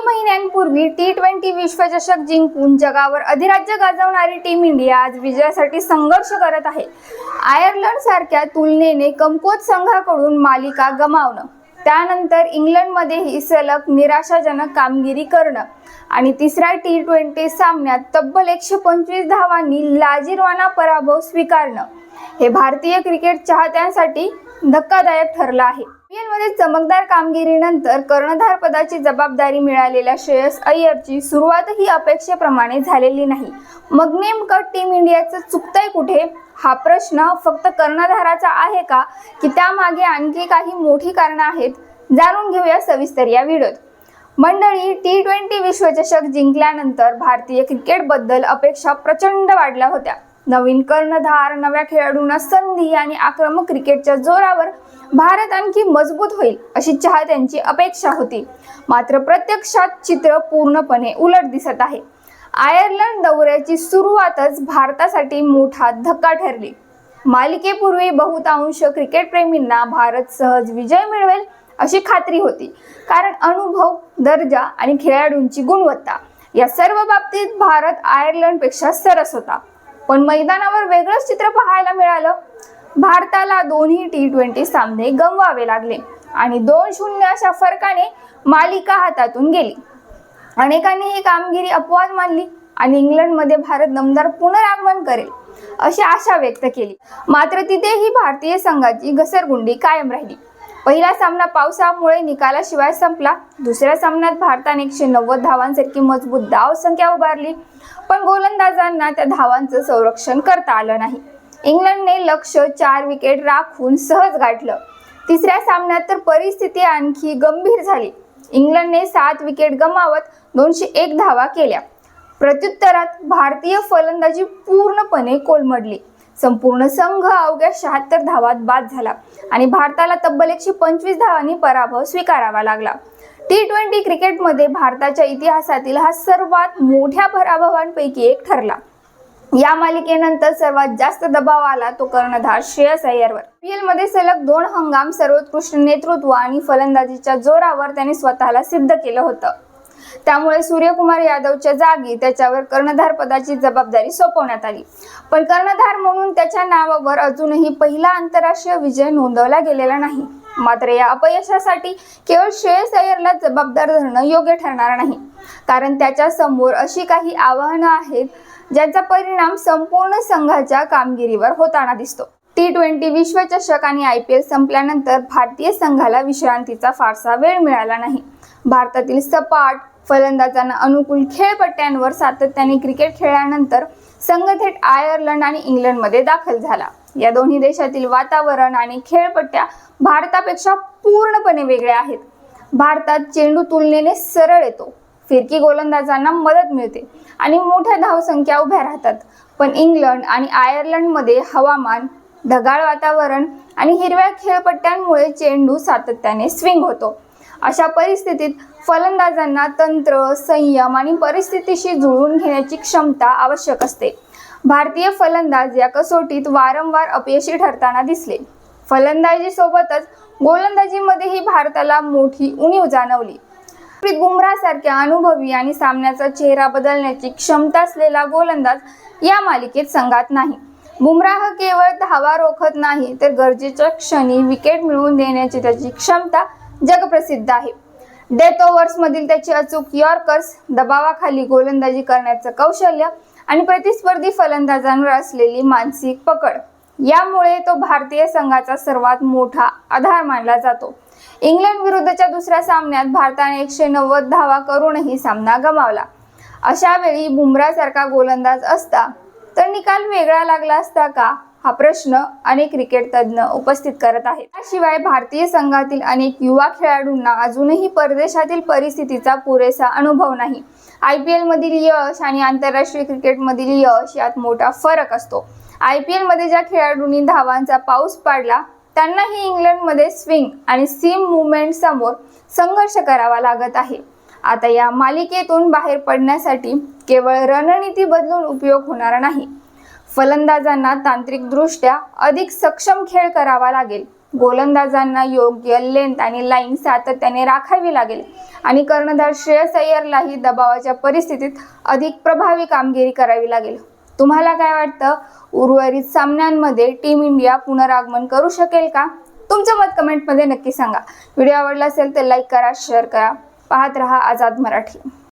महिन्यांपूर्वी T20 विश्वचषक जिंकून जगावर अधिराज्य गाजवणारी टीम इंडिया आज विजयासाठी संघर्ष करत आहे। आयर्लंड सारख्या तुलनेने कमकुवत संघाकडून मालिका गमावणं, त्यानंतर इंग्लंडमध्येही सलग निराशाजनक कामगिरी करणं आणि तिसऱ्या T20 सामन्यात तब्बल 125 धावांनी लाजिरवाणा पराभव स्वीकारणं हे भारतीय क्रिकेट चाहत्यांसाठी धक्कादायक ठरलं आहे। IPL मध्ये चमकदार कामगिरीनंतर कर्णधार पदाची जबाबदारी मिळालेल्या श्रेयस अय्यरची सुरुवातही अपेक्षेप्रमाणे झालेली नाही। मग नेमकं टीम इंडियाचं चुकतंय कुठे? हा प्रश्न फक्त कर्णधाराचा आहे का की त्यामागे आणखी काही मोठी कारणं आहेत? जाणून घेऊया सविस्तर या व्हिडिओत। मंडळी, T20 विश्वचषक जिंकल्यानंतर भारतीय क्रिकेटबद्दल अपेक्षा प्रचंड वाढल्या होत्या। नवीन कर्णधार, नव्या खेळाडूंना संधी आणि आक्रमक क्रिकेटच्या जोरावर भारत आणखी मजबूत होईल अशी चाहत्यांची अपेक्षा होती। मात्र प्रत्यक्षात चित्र पूर्णपणे उलट दिसत आहे। आयर्लंड दौऱ्याची सुरुवातच भारतासाठी मोठा धक्का ठरली। मालिकेपूर्वी बहुतांश क्रिकेटप्रेमींना भारत सहज विजय मिळवेल अशी खात्री होती, कारण अनुभव, दर्जा आणि खेळाडूंची गुणवत्ता या सर्व बाबतीत भारत आयर्लंडपेक्षा सरस होता। पण मैदानावर वेगळंच चित्र पाहायला मिळालं। भारताला दोन्ही T20 सामने गमवावे लागले आणि 2-0 अशा फरकाने मालिका हातातून गेली। अनेकांनी ही कामगिरी अपवाद मानली आणि इंग्लंडमध्ये भारत दमदार पुनरागमन करेल अशी आशा व्यक्त केली। मात्र तिथेही भारतीय संघाची घसरगुंडी कायम राहिली। पहिला सामना पावसामुळे निकालाशिवाय संपला। दुसऱ्या सामन्यात भारताने 190 धावांसारखी मजबूत धावसंख्या उभारली, पण गोलंदाजांना त्या धावांचं संरक्षण करता आलं नाही। इंग्लंडने लक्ष्य 4 विकेट राखून सहज गाठलं। तिसऱ्या सामन्यात तर परिस्थिती आणखी गंभीर झाली। इंग्लंडने 7 विकेट गमावत 201 धावा केल्या। प्रत्युत्तरात भारतीय फलंदाजी पूर्णपणे कोलमडली। संपूर्ण संघ अवघ्या 76 धावात बाद झाला आणि भारताला तब्बल 125 धावांनी पराभव स्वीकारावा लागला। T20 क्रिकेटमध्ये भारताच्या इतिहासातील हा सर्वात मोठ्या पराभवांपैकी एक ठरला। या मालिकेनंतर सर्वात जास्त दबाव आला तो कर्णधार श्रेयस अय्यरवर। IPL मध्ये सलग 2 हंगाम सर्वोत्कृष्ट नेतृत्व आणि फलंदाजीच्या जोरावर त्याने स्वतःला सिद्ध केलं होतं। त्यामुळे सूर्यकुमार यादवच्या जागी त्याच्यावर कर्णधार पदाची जबाबदारी सोपवण्यात आली। पण कर्णधार म्हणून त्याच्या नावावर अजूनही पहिला आंतरराष्ट्रीय विजय नोंदवला गेलेला नाही। मात्र या अपयशासाठी केवळ श्रेयस अय्यरला जबाबदार धरणं योग्य ठरणार नाही, कारण त्याच्या समोर अशी काही आव्हानं आहेत ज्यांचा परिणाम संपूर्ण संघाच्या कामगिरीवर होताना दिसतो। T20 विश्वचषक आणि IPL संपल्यानंतर भारतीय संघाला विश्रांतीचा फारसा वेळ मिळाला नाही। भारतातील सपाट फलंदाजांना अनुकूल खेळपट्ट्यांवर सातत्याने क्रिकेट खेळल्यानंतर संघ थेट आयर्लंड आणि इंग्लंडमध्ये दाखल झाला। या दोन्ही देशातील वातावरण आणि खेळपट्ट्या भारतापेक्षा पूर्णपणे वेगळ्या आहेत। भारतात चेंडू तुलनेने सरळ येतो, फिरकी गोलंदाजांना मदत मिळते आणि मोठ्या धावसंख्या उभ्या राहतात। पण इंग्लंड आणि आयर्लंडमध्ये हवामान, ढगाळ वातावरण आणि हिरव्या खेळपट्ट्यांमुळे चेंडू सातत्याने स्विंग होतो। अशा परिस्थितीत फलंदाजांना तंत्र, संयम आणि परिस्थितीशी जुळवून घेण्याची क्षमता आवश्यक असते। भारतीय फलंदाज या कसोटीत वारंवार अपयशी ठरताना दिसले। फलंदाजीसोबतच गोलंदाजीमध्येही भारताला मोठी उणीव जाणवली। बुमराहसारख्या अनुभवी आणि सामन्याचा चेहरा बदलण्याची क्षमता असलेला गोलंदाज या मालिकेत संघात नाही। बुमराह केवळ धावा रोखत नाही, तर गरजेच्या क्षणी विकेट मिळवून देण्याची त्याची क्षमता जगप्रसिद्ध आहे। डेथ ओव्हर्समधील त्याची अचूक यॉर्कर्स, दबावाखाली गोलंदाजी करण्याचं कौशल्य आणि प्रतिस्पर्धी फलंदाजांवर असलेली मानसिक पकड यामुळे तो भारतीय संघाचा सर्वात मोठा आधार मानला जातो। इंग्लंड विरुद्धच्या दुसऱ्या सामन्यात भारताने 190 धावा करूनही सामना गमावला। अशा वेळी बुमराहसारखा गोलंदाज असता तर निकाल वेगळा लागला असता का, हा प्रश्न अनेक क्रिकेट तज्ञ उपस्थित करत आहेत। त्याशिवाय भारतीय संघातील अनेक युवा खेळाडूंना अजूनही परदेशातील परिस्थितीचा पुरेसा अनुभव नाही। IPL मधील यश आणि आंतरराष्ट्रीय क्रिकेटमधील यश यात मोठा फरक असतो। IPL मध्ये ज्या खेळाडूंनी धावांचा पाऊस पाडला त्यांनाही इंग्लंडमध्ये स्विंग आणि सीम मुवमेंट समोर संघर्ष करावा लागत आहे। आता या मालिकेतून बाहेर पडण्यासाठी केवळ रणनीती बदलून उपयोग होणार नाही। फलंदाजांना तांत्रिकदृष्ट्या अधिक सक्षम खेळ करावा लागेल। गोलंदाजांना योग्य लेंथ आणि लाईन सातत्याने राखावी लागेल आणि कर्णधार श्रेयस अय्यरलाही दबावाच्या परिस्थितीत अधिक प्रभावी कामगिरी करावी लागेल. तुम्हाला काय वाटतं? उर्वरित सामन्यांमध्ये टीम इंडिया पुनरागमन करू शकेल का? तुमचं मत कमेंटमध्ये नक्की सांगा. व्हिडिओ आवडला असेल तर लाईक करा, शेअर करा. पाहत रहा आझाद मराठी.